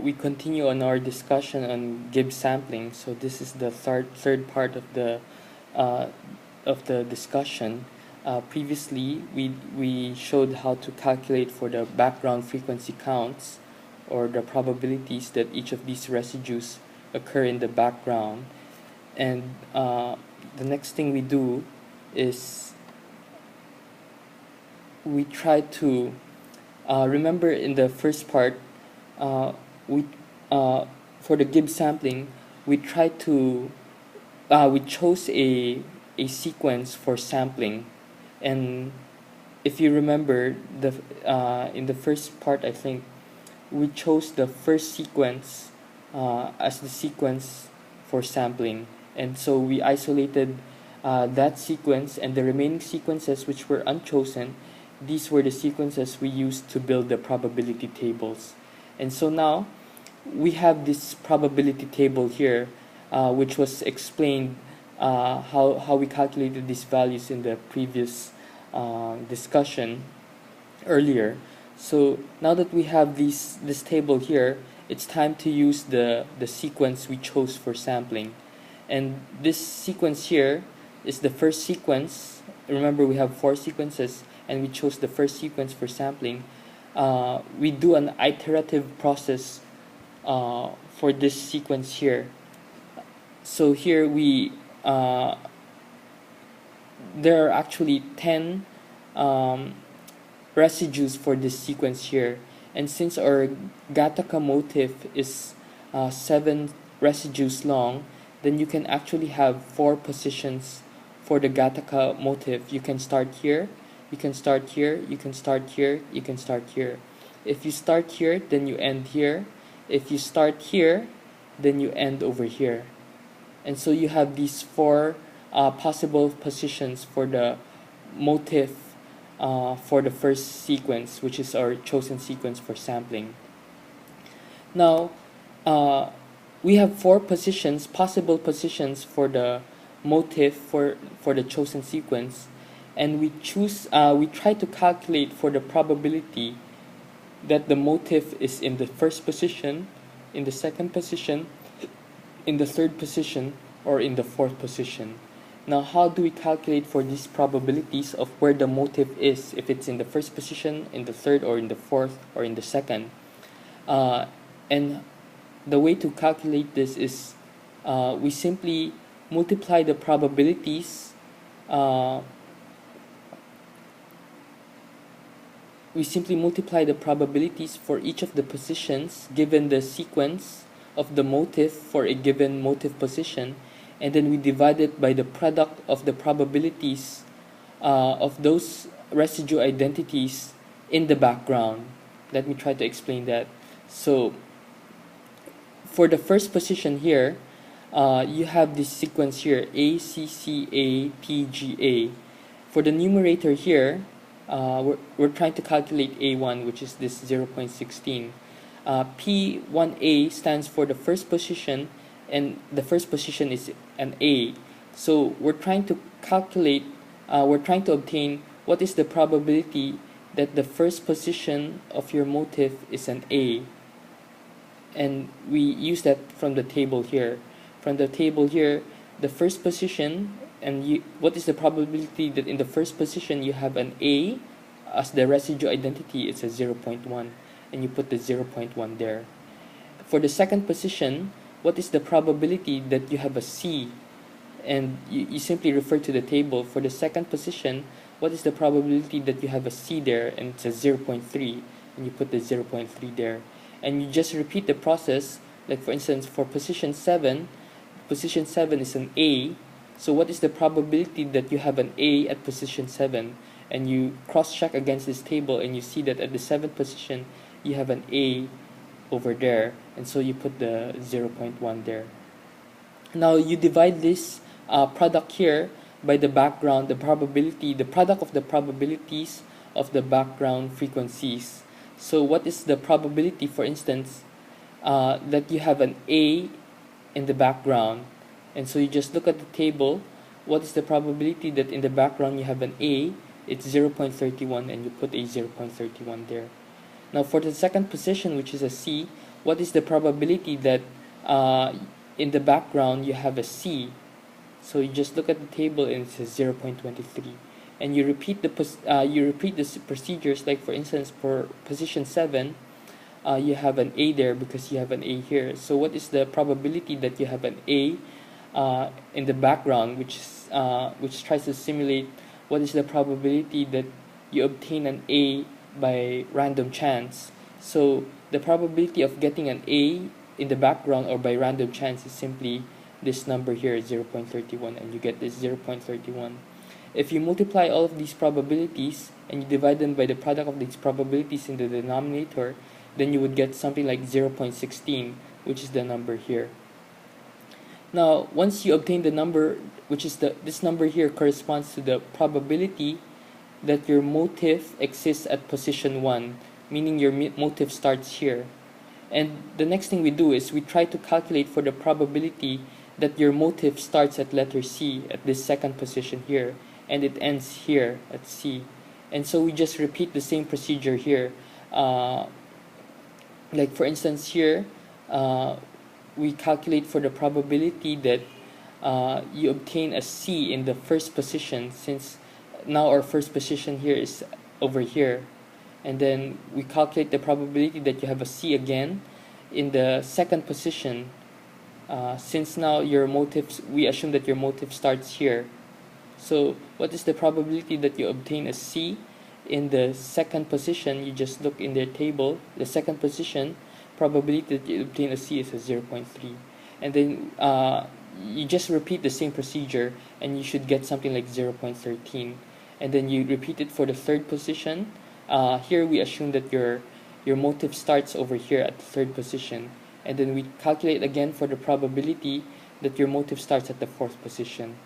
we continue on our discussion on Gibbs sampling. So this is the third part uh, of the discussion. Previously, we showed how to calculate for the background frequency counts, or the probabilities that each of these residues occur in the background. And the next thing we do is we try to remember in the first part, we for the Gibbs sampling, we tried to we chose a sequence for sampling. And if you remember, the in the first part, I think we chose the first sequence as the sequence for sampling, and so we isolated that sequence, and the remaining sequences which were unchosen, these were the sequences we used to build the probability tables. And so now we have this probability table here, which was explained how we calculated these values in the previous discussion earlier. So now that we have this table here, it's time to use the sequence we chose for sampling. And this sequence here is the first sequence. Remember, we have 4 sequences, and we chose the first sequence for sampling. We do an iterative process for this sequence here. So here there are actually 10 residues for this sequence here, and since our Gattaca motif is 7 residues long, then you can actually have 4 positions for the Gattaca motif. You can start here, you can start here, you can start here, you can start here. If you start here, then you end here. If you start here, then you end over here. And so you have these 4 possible positions for the motif for the first sequence, which is our chosen sequence for sampling. Now, we have 4 possible positions for the motif for the chosen sequence, and we try to calculate for the probability that the motif is in the first position, in the second position, in the third position, or in the fourth position. Now, how do we calculate for these probabilities of where the motif is, if it's in the first position, in the third, or in the fourth, or in the second? And the way to calculate this is we simply multiply the probabilities for each of the positions given the sequence of the motif for a given motif position, and then we divide it by the product of the probabilities of those residue identities in the background. Let me try to explain that. So for the first position here, you have this sequence here, A, C, C, A, P, G, A. For the numerator here, we're trying to calculate A1, which is this 0.16. P1A stands for the first position, and the first position is an A. So we're trying to obtain what is the probability that the first position of your motif is an A. And we use that from the table here. From the table here, the first position, and what is the probability that in the first position you have an A as the residue identity? It's a 0.1, and you put the 0.1 there. For the second position, what is the probability that you have a C? And you simply refer to the table. For the second position, what is the probability that you have a C there? And it's a 0.3, and you put the 0.3 there. And you just repeat the process. Like for instance, for position 7 is an A. So what is the probability that you have an A at position 7? And you cross-check against this table, and you see that at the 7th position you have an A over there, and so you put the 0.1 there. Now you divide this product here by the background, the product of the probabilities of the background frequencies. So what is the probability, for instance, that you have an A in the background? And so you just look at the table. What is the probability that in the background you have an A? It's 0.31, and you put a 0.31 there. Now for the second position, which is a C, what is the probability that in the background you have a C? So you just look at the table and it says 0.23, and you repeat the procedures. Like for instance, for position 7, you have an A there because you have an A here. So what is the probability that you have an A in the background, which tries to simulate what is the probability that you obtain an A by random chance? So the probability of getting an A in the background or by random chance is simply this number here, 0.31, and you get this 0.31. If you multiply all of these probabilities and you divide them by the product of these probabilities in the denominator, then you would get something like 0.16, which is the number here. Now, once you obtain the number, which is this number here corresponds to the probability that your motif exists at position 1, meaning your motif starts here. And the next thing we do is we try to calculate for the probability that your motif starts at letter C, at this second position here, and it ends here at C. And so we just repeat the same procedure here. Like for instance here, we calculate for the probability that you obtain a C in the first position, since now our first position here is over here. And then we calculate the probability that you have a C again in the second position, since now your motif, we assume that your motif starts here. So what is the probability that you obtain a C in the second position? You just look in their table. The second position probability that you obtain a C is a 0.3, and then you just repeat the same procedure and you should get something like 0.13, and then you repeat it for the third position. Here we assume that your motif starts over here at the third position, and then we calculate again for the probability that your motif starts at the fourth position,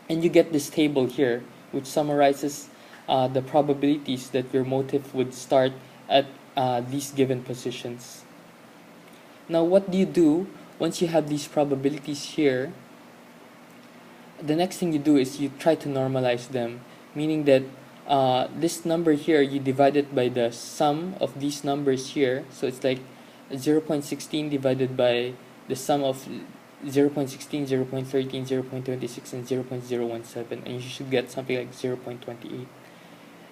and you get this table here which summarizes the probabilities that your motif would start at these given positions. Now what do you do once you have these probabilities here? The next thing you do is you try to normalize them, meaning that this number here, you divide it by the sum of these numbers here. So it's like 0.16 divided by the sum of 0.16, 0.13, 0.26, and 0.017, and you should get something like 0.28.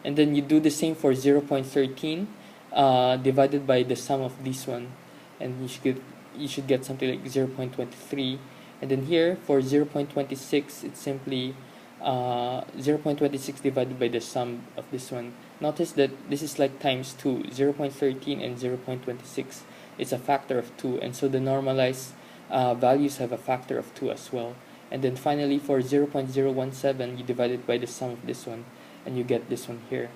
And then you do the same for 0.13 divided by the sum of this one, and you should get something like 0.23. And then here for 0.26, it's simply 0.26 divided by the sum of this one. Notice that this is like times 2. 0.13 and 0.26 is a factor of 2, and so the normalized values have a factor of 2 as well. And then finally for 0.017, you divide it by the sum of this one, and you get this one here.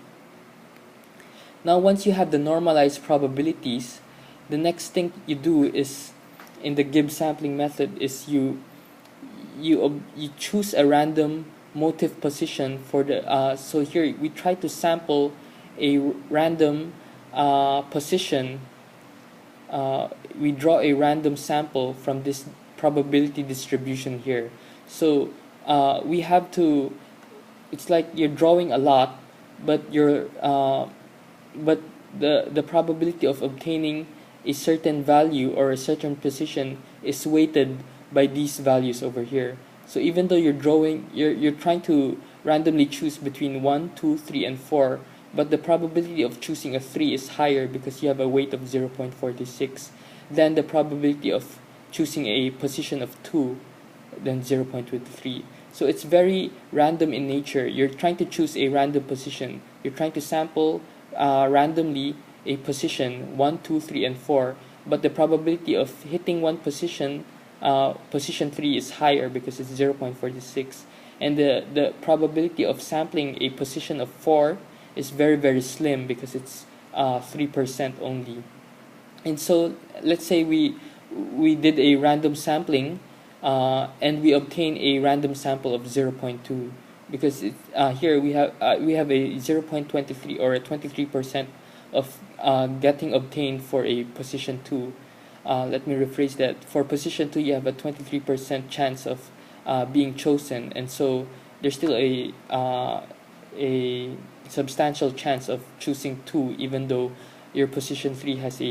Now once you have the normalized probabilities, the next thing you do is, in the Gibbs sampling method, is you choose a random motif position for the so here we try to sample a random position. We draw a random sample from this probability distribution here. So we have to, it's like you're drawing a lot, but the probability of obtaining a certain value or a certain position is weighted by these values over here. So even though you're drawing, you're trying to randomly choose between 1, 2, 3, and 4, but the probability of choosing a 3 is higher because you have a weight of 0.46 than the probability of choosing a position of 2 than 0.23. So it's very random in nature. You're trying to choose a random position. You're trying to sample randomly a position 1, 2, 3, and 4, but the probability of hitting one position, position 3, is higher because it's 0.46, and the probability of sampling a position of 4 is very, very slim because it's 3% only. And so let's say we did a random sampling and we obtain a random sample of 0.2, because here we have a 0.23 or a 23% of getting obtained for a position 2. Let me rephrase that. For position 2, you have a 23% chance of being chosen, and so there's still a substantial chance of choosing 2, even though your position 3 has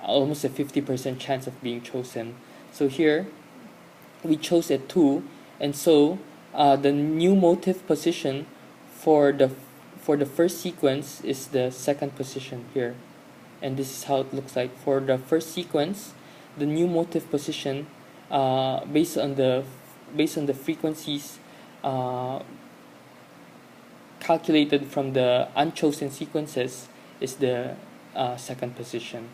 almost a 50% chance of being chosen. So here we chose a 2, and so the new motif position for the first sequence is the second position here, and this is how it looks like. For the first sequence, the new motif position, based on the frequencies calculated from the unchosen sequences, is the second position.